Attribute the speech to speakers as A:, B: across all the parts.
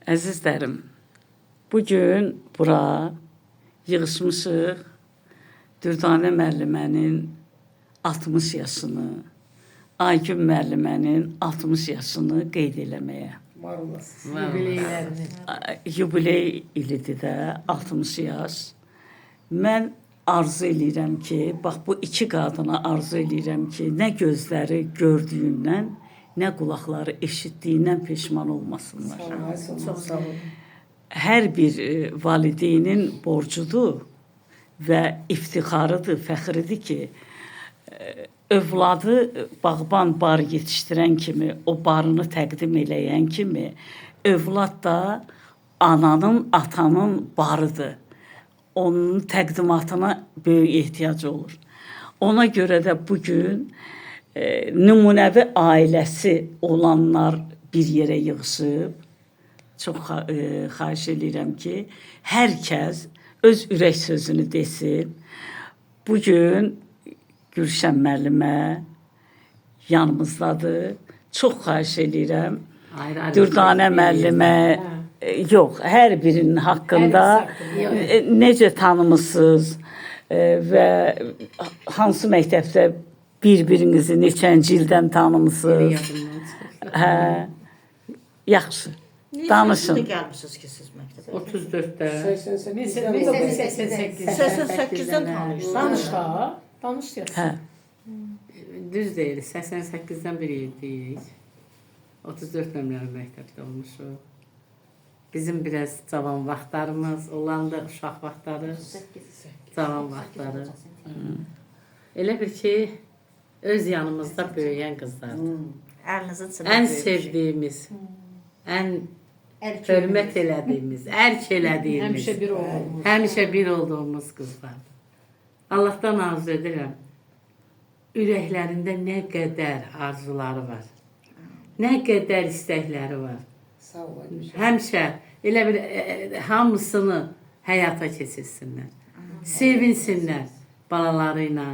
A: Əzizlərim, bugün bura yığışmışıq Dürdanə müəllimənin 60 yaşını, Aygün müəllimənin 60 yaşını qeyd eləməyə.
B: Var olasın.
C: Yubileylərini.
A: Yubiley ilidir də, 60 yaş. Mən arzu eləyirəm ki, bax bu iki qadına arzu eləyirəm ki, nə gözləri gördüyündən, nə qulaqları eşitdiyindən peşman olmasınlar.
B: Çok sağ olun.
A: Hər bir valideynin borcudur və iftixarıdır, fəxridir ki, övladı bağban bar yetişdirən kimi, o barını təqdim eləyən kimi, övlad da ananın, atanın barıdır. Onun təqdimatına böyük ehtiyacı olur. Ona görə də bugün nümunəvi ailəsi olanlar bir yerə yığışıb. Çox xahiş edirəm ki, hər kəs öz ürək sözünü desin. Bugün Gülşən müəllimə yanımızdadır. Çox xahiş edirəm. Dürdanə müəllimə yox, hər birinin haqqında necə tanımısınız və hansı məktəbdə bir-birinizi neçənci ildən tanımısınız? Hə, yaxşı. Danışın.
D: Neçə gəlmişsiniz ki siz məktəbə?
C: 34'te.
B: 88.
D: 88-dən tanıyırsınız.
C: Danış da. Danış ya.
A: Hə.
C: Düz değil. 88'den bir yerdeyiz. 34 nömrəli məktəbdə olmuşuq. Bizim biraz cavan vaxtlarımız, olan da uşaq vaxtları, cavan vaxtları. Elə bir ki, öz yanımızda böyüyən qızlardır.
D: Əlinizin içində
C: Ən
D: böyümüş.
C: sevdiyimiz, ən hörmət elədiyimiz, ərk elədiyimiz,
E: Həmişə bir olduğumuz.
C: həmişə bir olduğumuz qızlardır. Allahdan arzu edirəm, ürəklərində nə qədər arzuları var, nə qədər istəkləri var.
B: Sağ olun.
C: Həmişə elə bir hamısını həyata keçirsinlər. Sevinsinlər balaları ilə,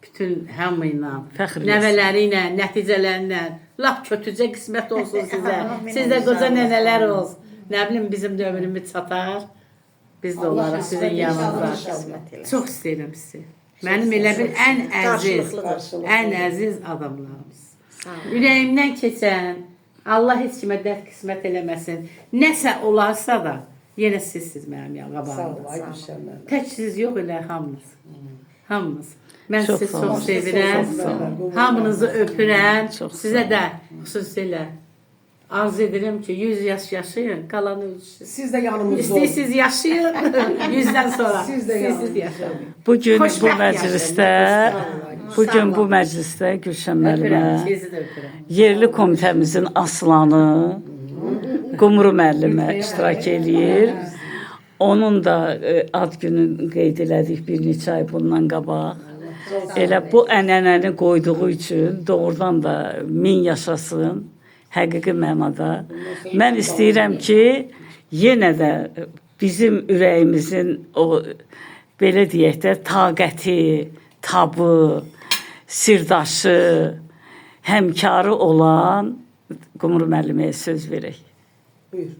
C: bütün hamı ilə,
A: Fəxr
C: nəvələri ilə, nəticələrlə. Lap kötücə qismət olsun sizə. Sizdə qoca nənələr olsun. Nə bilim bizim də ömrümüz çatar. Biz də olarıq sizin yanınızda. Çox istəyirəm sizi. Mənim elə bir ən əziz adamlarımız. Ürəyimdən keçən, Allah heç kimə dərd qismət eləməsin. Nəsə olarsa da, yenə sizsiz mənim
B: Sağ
C: qabağımda.
B: olun Gülşən müəllim.
C: Tək siz yox, elə hamınız. Hamınız. Mən
A: Çox
C: sizi
A: sağ
C: çox
A: olun.
C: sevirəm.
A: Çox sağ olun.
C: Hamınızı öpürəm.
A: Çox sağ
C: Sizə də xüsusilə arzu edirəm ki, 100 yaş yaşayın, qalanı ölçüsün.
B: Siz de yanımızda olun.
C: İstəyirsiniz yaşayın, 100-dən sonra.
B: Siz də
C: İstəyirsiniz
B: yanımızda
C: yaşayın.
A: Bugün bu
C: Xoşbəxt
A: məclisdə, bugün bu məclisdə Gülşən
C: Öpürəm,
A: müəllimə,
C: sizi də öpürəm.
A: yerli komitəmizin aslanı Qumru müəllimə iştirak eləyir. Onun da ad gününü qeyd elədik bir neçə ay bundan qabaq. Elə bu ənənəni qoyduğu üçün doğrudan da 1000 yaşasın, həqiqi mənada. Mən istəyirəm ki, yenə də bizim ürəyimizin o, belə deyək də, taqəti, tabı, sirdaşı, həmkarı olan Qumru müəlliməyə söz verək.
B: Buyur.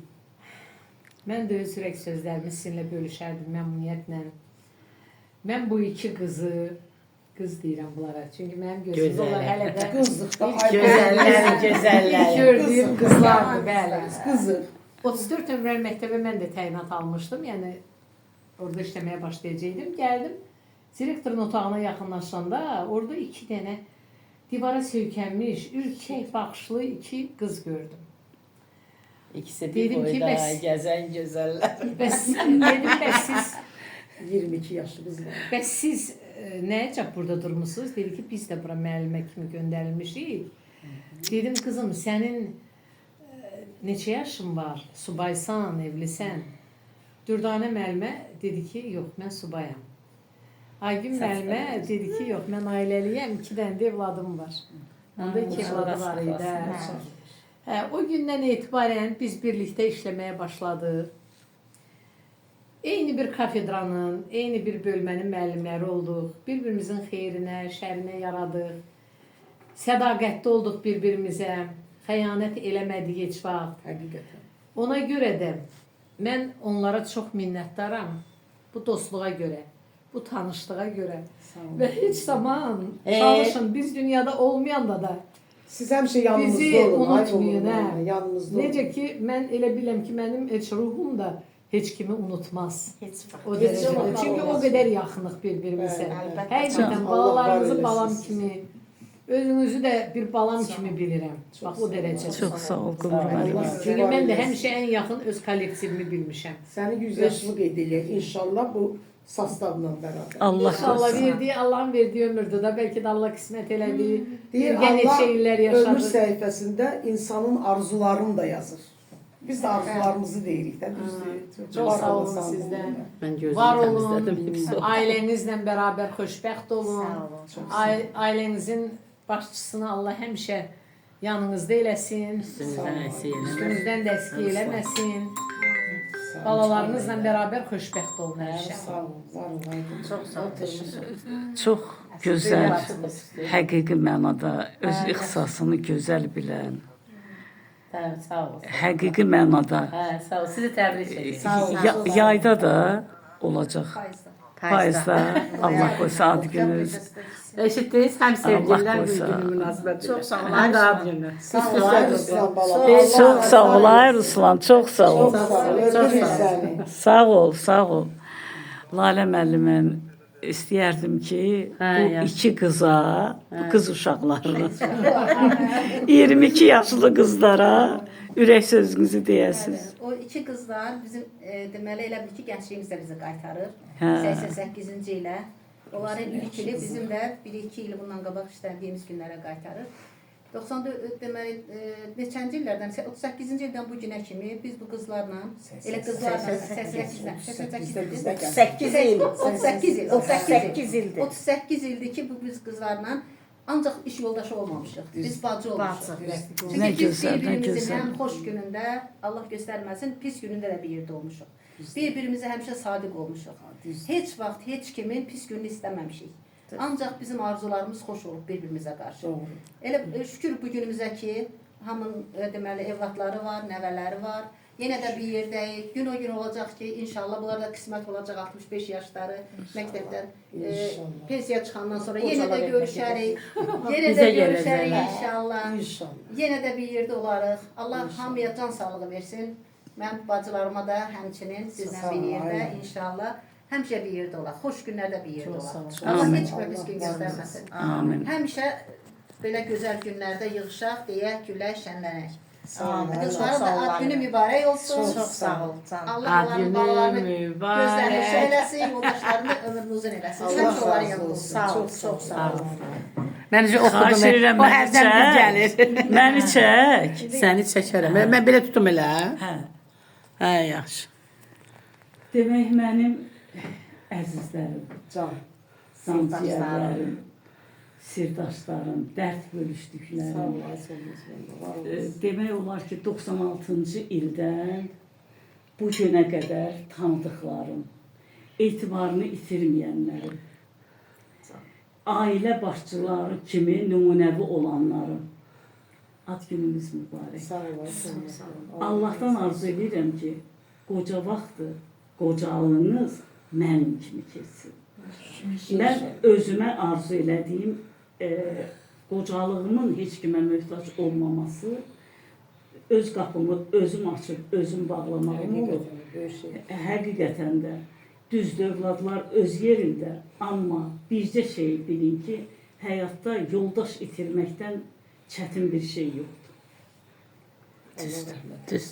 E: Mən də öz ürək sözlərimi sizinlə bölüşərdim məmnuniyyətlə. Mən bu iki qızı, qız deyirəm bunlara, çünki mənim gözümdə
C: Gözəl.
E: onlar hələ də
B: Kızlık da
C: Gözəlləri,
E: ilk
C: gözəlləri.
E: gördüyüm qızlardır, bəli.
B: Kızı.
E: 34 nömrəli məktəbə mən də təyinat almışdım, yəni orada işləməyə başlayacaqdım. Gəldim, direktorun otağına yaxınlaşanda orada iki dənə divara söykənmiş, ürkək baxışlı iki qız gördüm.
C: İkisi bir
E: Dedim ki,
C: boyda
E: bəs-
C: gəzən gözəllər.
E: Bəs siz
B: 22 yaşlı kız var.
E: Bəs siz nəyəcək burada durmusunuz? Dedi ki, biz də bura müəllimə kimi göndərilmişik. Dedim, qızım, sənin neçə yaşın var? Subaysan, evlisən? Dürdanə müəllimə dedi ki, yox, mən subayam. Aygün müəllimə dedi ki, yox, mən ailəliyəm, 2 dənə də evladım var. Onda 2 evladı var idi. Hə, o gündən etibarən biz birlikdə işləməyə başladıq. Eyni bir kafedranın, eyni bir bölmənin müəllimləri olduq. Bir-birimizin xeyrinə, şərinə yaradıq. Sədaqətli olduq bir-birimizə. Xəyanət eləmədik heç vaxt.
B: Həqiqətən.
E: Ona görə də mən onlara çox minnətdaram. Bu dostluğa görə, bu tanışlığa görə. Və heç zaman çalışın biz dünyada olmayanda da
B: Siz həmişə yanımızda
E: bizi
B: olun.
E: unutmayın,
B: Ay,
E: hə.
B: yanımızda olun.
E: Necə ki mən elə biləm ki mənim heç ruhum da heç kimi unutmaz.
D: Heç vaxt.
E: O
B: Heç
E: dərəcədə.
B: vaxt
E: Çünki o
B: olmaz.
E: qədər yaxınıq bir-birimizə.
D: Əlbəttə.
E: Həqiqətən
B: Allah
E: balalarınızı
B: var
E: balam
B: eləsin.
E: kimi, özünüzü də bir balam kimi bilirəm. Bax o dərəcədə.
A: Çox sağ ol Qulur müəllim.
B: Allah
E: Çünki
B: var
E: mən də
B: eləsin.
E: həmişə ən yaxın öz kollektivimi bilmişəm.
B: Səni 100 yaşlı qeyd eləyək. İnşallah bu sastavla bərabər.
A: Allah
E: İnşallah
A: qorusun.
E: verdiyi, Allahın verdiyi ömürdür da bəlkə də Allah qismət elədi.
B: Deyir
E: Birgə neçə
B: Allah
E: illər
B: ömür
E: yaşadı.
B: səhifəsində insanın arzularını da yazır. Biz də arzularımızı deyirik də, düzdür?
E: Çox
B: Var
E: sağ olun
B: olasın,
E: sizdən.
C: Mən gözümü
E: Var
C: təmizlədim.
E: olun,
C: Hepsi o.
E: ailənizlə bərabər xoşbəxt olun.
D: Sağ olun.
E: Ailənizin başçısını Allah həmişə yanınızda eləsin.
C: Üstünüzdən əksik eləmə.
E: Üstünüzdən də əskik eləməsin.
B: Sağ ol.
E: Balalarınızla bərabər xoşbəxt olun həmişə.
B: Sağ olun, var olun.
D: Çox sağ olun.
A: Çox gözəl, həqiqi mənada öz ixtisasını gözəl bilən,
C: Tamam, sağ olun.
A: həqiqi mənada
C: Hə, sağ ol. Sizi təbrik edirəm.
A: yayda da olacaq. Payızda Allah qoysa ad gününüz.
C: Eşitdiniz? Həm sevgililər
A: qoysa.
C: günü münasibətilə.
D: Çox sağ olun.
C: Həm də ad günü.
B: Sağ ol, Ruslan balam.
A: Çox sağ ol, ay Ruslan, çox sağ ol.
B: Çox sağ ol, öpürük səni.
A: Sağ ol, sağ ol. Lalə müəllimə istəyərdim ki,
C: Hə,
A: bu
C: yaxşı.
A: iki qıza, bu qız uşaqlarına, 22 yaşlı qızlara ürək sözünüzü deyəsiniz.
F: O iki qızlar bizim deməli elə bil ki, gəncliyimizdə bizi qaytarır.
A: Hə.
F: 88-ci ilə. Onların ilk ili bizim də 1-2 il bundan qabaq işləndiyimiz günlərə qaytarır. 94 deməli neçənci illərdən 38-ci ildən bu günə kimi biz bu qızlarla elə qızlarla 88-dən
D: 8 il.
F: 38 il.
D: 38 ildir.
F: 38 ildir ki bu biz qızlarla ancaq iş yoldaşı olmamışıq. Biz bacı olmuşuq.
D: Bacı.
A: Nə
F: Çünki biz
A: gözəl, nə
F: bir-birimizin
A: gözəl.
F: həm xoş günündə, Allah göstərməsin, pis günündə də bir yerdə olmuşuq. Bir-birimizə həmişə sadiq olmuşuq. Heç vaxt heç kimin pis gününü istəməmişik. Ancaq bizim arzularımız xoş olub bir-birimizə qarşı. Elə şükür bu günümüzə ki, hamının deməli evlatları var, nəvələri var. Yenə də bir yerdəyik. Gün o gün olacaq ki, inşallah bunlar da qismət olacaq 65 yaşları məktəbdən pensiya çıxandan sonra yenə də görüşərik. Yenə də görüşərik inşallah. Yenə də bir yerdə olarıq. Allah hamıya can sağlığı versin. Mən bacılarıma da həmçinin sizlə bir yerdə inşallah həmişə bir yerdə olaq. Xoş günlərdə bir yerdə olaq. Allah
A: Amin.
F: heç bir pis gün göstərməsin.
A: Amin.
F: Həmişə belə gözəl günlərdə yığışaq, deyək, gülək, şənlənək.
D: Amin.
F: Qızlara da ad günü mübarək olsun.
D: Çox sağ ol. Can.
F: Allah
C: Ad
F: onların
C: günü
F: balalarını
C: mübarək.
F: gözlərini söyləsin, yoldaşlarını da ömrünü uzun eləsin. Həmişə onların yanında olsun.
D: Sağ ol. Çox sağ ol.
C: Mən necə
A: Xahiş
C: oxudum.
A: edirəm,
C: O
A: məni
C: hərdən bir gəlir.
A: çək. Məni çək.
C: Səni çəkərəm. Mən belə tutum elə.
A: Hə.
C: Hə, yaxşı.
A: Demək mənim əzizlərim,
B: Can.
A: sanciyərlərim, sirdaşlarım, dərd
B: Sağ
A: bölüşdüklərim.
B: olasın.
A: Demək olar ki, 96-cı ildən bu günə qədər tanıdıqlarım, etibarını itirməyənlərim, ailə başçıları kimi nümunəvi olanlarım, ad gününüz mübarək.
B: Sağ olasın.
A: Allahdan arzu edirəm ki, qoca vaxtı, qocalığınız mənim kimi keçsin. Mən özümə arzu elədiyim qocalığımın heç kimə möhtac olmaması, öz qapımı özüm açıb, özüm bağlamağım olur. Həqiqətən də düzdür, övladlar öz yerində, amma bircə şey bilin ki, həyatda yoldaş itirməkdən çətin bir şey yoxdur.
C: Düz.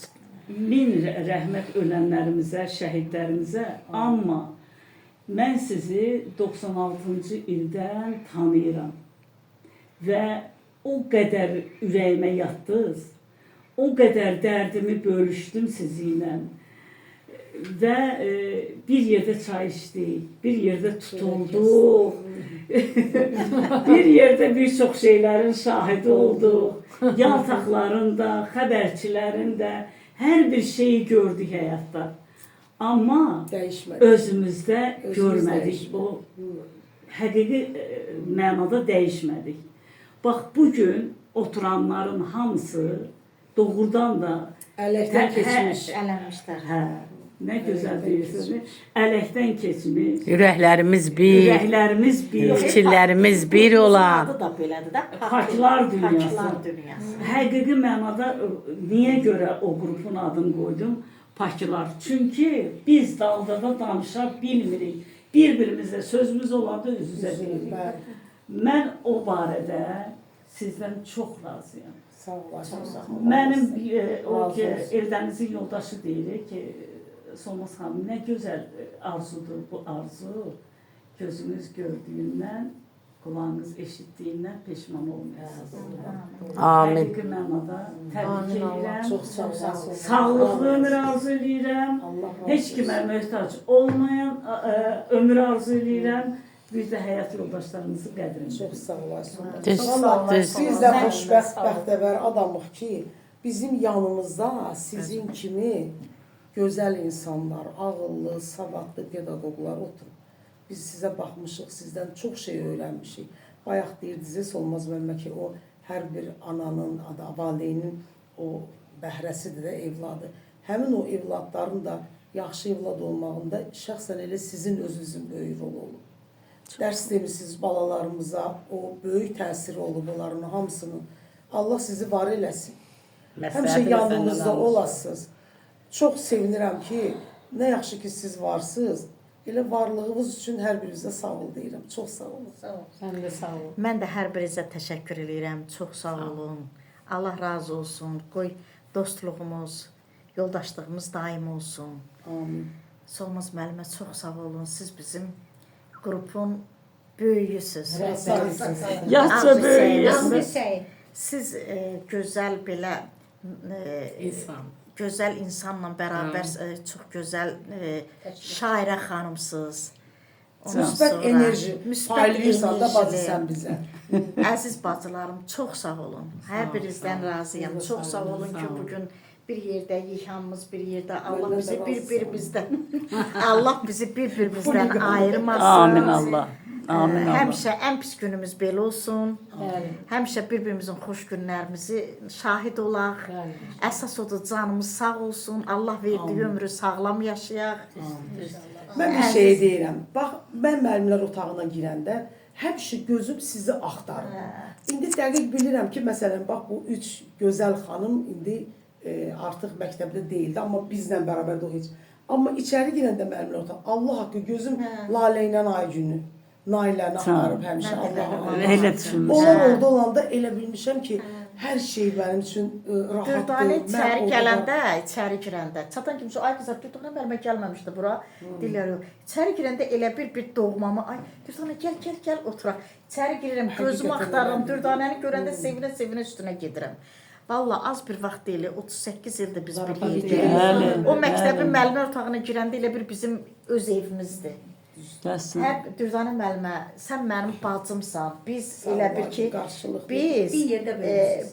A: Min rəhmət ölənlərimizə, şəhidlərimizə, amma mən sizi 96-cı ildən tanıyıram və o qədər ürəyimə yatdınız, o qədər dərdimi bölüşdüm sizinlə və bir yerdə çay içdik, bir yerdə tutulduq, bir yerdə bir çox şeylərin şahidi olduq, yaltaqların da, xəbərçilərin də, hər bir şeyi gördük həyatda. Amma
B: Dəyişmədi.
A: özümüzdə görmədik, o həqiqi mənada dəyişmədik. Bax, bugün oturanların hamısı doğrudan da
B: Ələkdən keçmiş.
D: Ələnmişlər.
A: Hə, nə gözəl deyirsiniz. Ələkdən keçmiş.
C: Ürəklərimiz bir,
A: Ürəklərimiz bir.
C: fikirlərimiz bir olan.
D: Adı da belədir də.
A: Paklar dünyası.
D: Paklar dünyası.
A: Həqiqi mənada niyə görə o qrupun adını qoydum? Paklar. Çünki biz dalda da danışa bilmirik. Bir-birimizlə sözümüz olanda üz-üzə deyirik. Mən o barədə sizdən çox razıyam.
B: Sağ olasın.
A: Mənim o ki, Eldənizin yoldaşı deyir ki, Solmaz xanım, nə gözəl arzudur bu arzu. Gözünüz gördüyündən, qulağınız eşitdiyindən peşman olmayasınız.
C: Amin.
A: Həqiqi mənada təbrik edirəm.
B: Çox sağ olasın.
A: Sağlıqlı ömür arzu edirəm. Heç kimə möhtac olmayan ömür arzu edirəm. Bir də həyat yoldaşlarınızı qədir edirəm.
B: Çox sağ olasın.
C: Düz,
B: Vallahi
C: düz.
B: biz də xoşbəxt, bəxtəvər adamıq ki, bizim yanımızda sizin kimi gözəl insanlar, ağıllı, savadlı pedaqoqlar oturub. Biz sizə baxmışıq, sizdən çox şey öyrənmişik. Bayaq deyirdiniz, Solmaz müəllimə ki, o hər bir ananın, valideynin o bəhrəsidir də, evladı. Həmin o evladların da yaxşı evlad olmağında şəxsən elə sizin özünüzün böyük rolu olub. Dərs demişsiniz balalarımıza, o böyük təsiri olub onların hamısının. Allah sizi var eləsin. Həmişə yanınızda olasınız. Çox sevinirəm ki, nə yaxşı ki siz varsınız. Elə varlığınız üçün hər birinizə sağ ol deyirəm. Çox sağ olun.
E: Sən də sağ ol.
D: Mən də hər birinizə təşəkkür edirəm. Çox sağ olun. Allah razı olsun. Qoy dostluğumuz, yoldaşlığımız daim olsun.
B: Amin.
D: Solmaz müəllimə çox sağ olun. Siz bizim qrupun böyüyüsüz.
A: Yaşca böyüyüz.
F: Şey.
D: Siz gözəl belə
E: İnsan.
D: gözəl insanla bərabər çox gözəl şairə xanımsınız.
B: Müsbət enerji paylayırsan da bacı sən bizə.
D: Əziz bacılarım, çox sağ olun. Hər birinizdən razıyam. Çox sağ olun ki, bugün bir yerdəyik, hamımız bir yerdə. Allah bizi bir-birimizdən ayırmasın.
A: Amin Allah. Amin Allah.
D: Həmişə ən pis günümüz belə olsun. Həmişə bir-birimizin xoş günlərimizi şahid olaq. Əsas odur canımız sağ olsun. Allah verdiyi ömrü sağlam yaşayaq.
B: Mən bir şey deyirəm. Bax, mən müəllimlər otağına girəndə həmişə gözüm sizi axtarır. İndi dəqiq bilirəm ki, məsələn, bax bu 3 gözəl xanım indi artıq məktəbdə deyildi, amma bizlə bərabərdə o heç. Amma içəri girəndə müəllimlər otaq, Allah haqqı gözüm Lalə ilə Aygünü, Nailəni axtarıb həmişə.
A: Elə düşünmüşəm.
B: Onlar orada olanda elə bilmişəm ki, hər şey mənim üçün rahatdır.
D: Dürdane içəri gələndə, içəri girəndə, çatan kimi ay qızlar, Dürdane müəllimə gəlməmişdi bura. Deyirlər yox. İçəri girəndə elə bir doğmamı, ay Dürdane gəl oturaq. İçəri girirəm, gözümü axtarıram, Dürdanəni görəndə sevinə üstünə gedirəm. Valla az bir vaxt deyil, 38 ildir biz bir yerdə. O məktəbin müəllimə otağına girəndə elə bir bizim öz evimizdir. Hep Dürdane müəllimə, sən mənim bacımsan. Biz elə bir ki,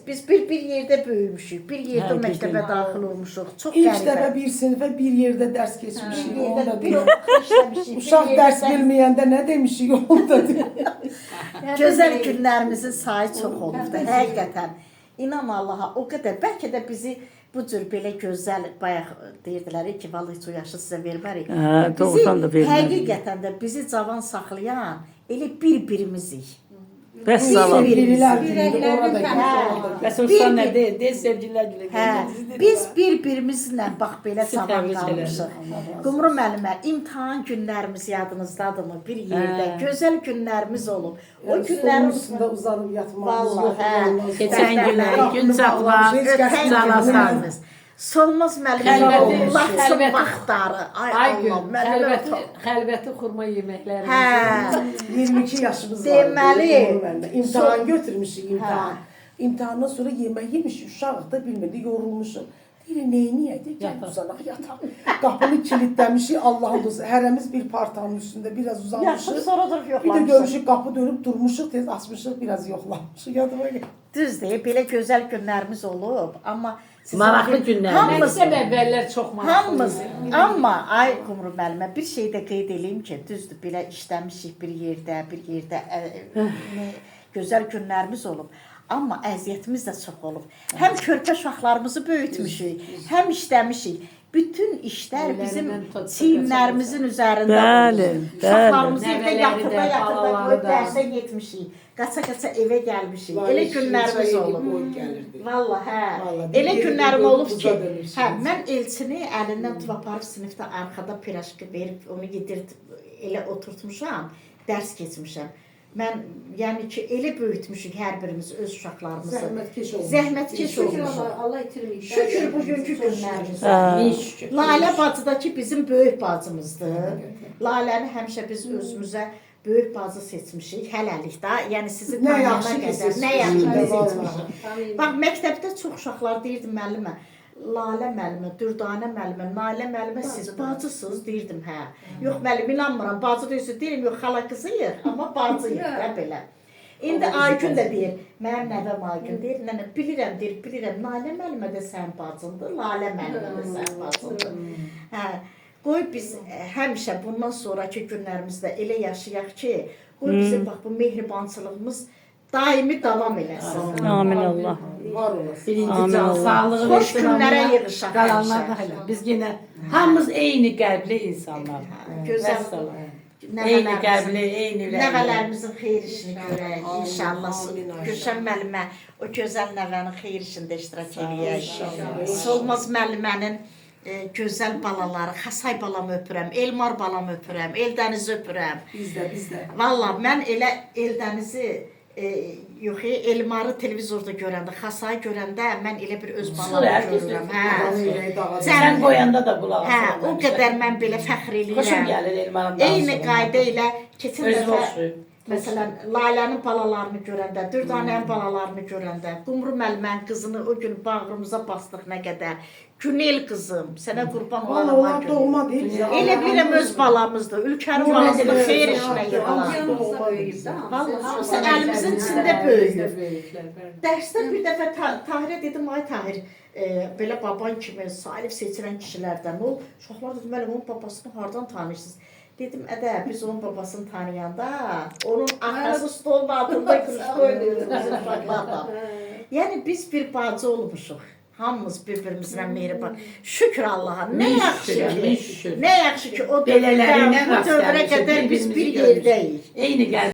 D: biz bir yerdə böyümüşük. Bir yerdə məktəbə daxil olmuşuq. Çox
B: İlk
D: qəribə.
B: dəfə bir sinifə bir yerdə dərs keçmişik.
D: Bir
B: Onu da
D: yerdə bir
B: deyim.
D: işləmişik.
B: Uşaq dərs bilməyəndə nə demişik onu da deyim.
D: Gözəl günlərimizin sayı çox olubdu, həqiqətən. İnan Allaha, o qədər. Bəlkə də bizi bu cür belə gözəl, bayaq deyirdilər ki, vallahi heç o yaşı sizə vermərik.
A: Doğrudan da vermərik.
D: Həqiqətən də bizi cavan saxlayan elə bir-birimizik.
A: Bəs salam.
B: Birilər günüdür, orada gəlir.
E: Bəs olsan nə deyil, sevgilər gülə
D: Hə, biz bir-birimizlə bax belə cavan qalmışıq. Qumru müəllimə, imtahan günlərimiz yadınızdadırmı? Bir yerdə gözəl günlərimiz olub. O günlərin
B: üstündə uzanıb yatmağımız
D: vallahi
B: yox.
C: Keçən günlər, gün çatmaq, canasarmız.
D: Solmaz müəllimə lafı vaxtları. Ay Allah, müəllimə.
E: Xəlvəti xurma yeməkləri.
D: Hə.
B: 22 yaşımız var.
D: Deməli.
B: İmtahan götürmüşük, imtahan. İmtahandan sonra yemək yemişik, uşaq da bilmirdi, yorulmuşuq. Deyir, neyniyədi? Gəl uzanaq, yataq. Qapını kilitləmişik, Allahın dostu. Hərəmiz bir partanın üstündə biraz uzanmışıq.
D: Yaxşı, sonra durub
B: Bir də
D: yoxlamışıq.
B: görmüşük, qapı dönüb durmuşuq, tez açmışıq, biraz yoxlamışıq. Yadıma gəl.
D: Düzdür, belə gözəl günlərimiz olub, amma
C: Maraqlı günlər.
E: Mənim əvvəllər çox maraqlı.
D: Hamımız, amma ay Qumru müəllimə bir şey də qeyd eləyim ki, düzdür, belə işləmişik bir yerdə gözəl günlərimiz olub. Amma əziyyətimiz də çox olub. Həm körpə uşaqlarımızı böyütmüşük, həm işləmişik. Bütün işlər bizim çiyinlərimizin üzərində
A: Bəli,
D: olub.
A: bəli.
D: Uşaqlarımızı evdə
E: Nəvələri
D: yatırda
E: də,
D: yatırda
E: balaları
D: qoyub
E: da.
D: dərsə getmişik. Qaça-qaça evə gəlmişik. Elə günlərimiz olub. Vallahi, hə.
B: Vallahi,
D: Elə
B: bir
D: günlərim
B: yerdə
D: olub ki,
B: buza dönürsünüz.
D: hə, mən Elçini əlindən tutub aparıb sinifdə arxada piraşka verib onu yedirib elə oturtmuşam, dərs keçmişəm. Mən yəni ki, elə böyütmüşük hər birimiz öz uşaqlarımızı.
B: Zəhmətkeş olmuş.
D: Zəhmətkeş
F: Şükür
D: olmuşuq.
F: Allah itirməyib.
D: Şükür bugünkü günlərimizə.
A: Hə.
C: Şükür.
D: Lalə bacıdakı bizim böyük bacımızdır. Laləni həmişə biz özümüzə böyük bacı seçmişik hələlik də. Yəni sizi
B: Nə
D: tanıyana
B: yaxşı ki,
D: qədər,
B: seçmişik.
D: nə yaxşı ki,
B: Vallahi.
D: seçmişik. Bax, məktəbdə çox uşaqlar deyirdi müəllimə, Lalə müəllimə, Dürdanə müəllimə, Nalə müəllimə siz bacısınız, deyirdim hə. Yox müəllim, inanmıram, bacı deyirsə deyirəm, yox xala qızıyıq, amma bacıyıq da belə. İndi Aygün də deyir, mənim nəvəm Aygün deyir, nənə bilirəm, deyir, bilirəm, Nalə müəllimə də sən bacındır, Lalə müəllimə də sən bacındır. Hə, qoy biz həmişə bundan sonraki günlərimizdə elə yaşayaq ki, qoy bizim bax bu mehribançılığımız daimi davam eləsin.
A: Amin Allah.
B: Var olasın.
C: Birinci
A: Amin
C: can
A: Allah.
C: sağlığı
D: Xoş
C: versin
D: günlərə
C: Allah.
D: yığışaq
C: Qalanlar
D: həmişə.
C: da elə. Biz yenə hamımız eyni qəlbli insanlar.
D: Gözəl.
C: Vəssalam. Eyni qəlbli, eyni ürəkli.
D: Nəvələrimizin xeyir işini görək inşallah.
B: Amin, amin.
D: Gülşən müəllimə o gözəl nəvənin xeyir işində iştirak eləyək. Solmaz müəllimənin gözəl balaları, Xasay balamı öpürəm, Elmar balamı öpürəm, Eldənizi öpürəm.
B: Bizdə.
D: Valla mən elə Eldənizi yox, Elmarı televizorda görəndə, Xasayı görəndə mən elə bir öz balamı görürəm. Hə.
C: Sən qoyanda da qulaq
D: Hə,
C: asıram.
D: o qədər mən belə fəxr
C: Xoşum
D: eləyirəm.
C: gəlir Elmanın
D: Eyni qayda ilə keçən
C: Özümə
D: dəfə
C: oxşuyur.
D: məsələn Lalənin balalarını görəndə, Dürdanənin balalarını görəndə, Qumru müəllimənin qızını o gün bağrımıza bastıq nə qədər. Günel qızım, sənə qurban
B: Valla
D: olaram.
B: onlar doğma deyil.
D: Elə biləm öz balamızdır. Ülkənin balasını xeyir işinə yığılar.
F: Yanımızda böyüyüb də.
D: Vallahi hamısı əlimizin içində böyüyüb.
E: Böyüklər.
D: Dərsdə bir dəfə Tahirə dedim, ay Tahir, belə baban kimi salib seçilən kişilərdən ol. Uşaqlar dedim, mənim onun babasını hardan tanıyırsınız? Dedim, ədə, biz onun babasını tanıyanda, onun atası stolun altında qırışda oynayırdı bizim uşaqlarla. Yəni biz bir bacı olmuşuq. Hamımız bir-birimizlə mehriban. Şükür Allaha. Nə yaxşı ki, nə yaxşı ki o
C: Belələrindən
D: dövrə
C: rast
D: qədər
C: gəlmişik,
D: biz bir
C: bir-birimizi görmüşük.
D: yerdəyik.
C: Eyni qəlb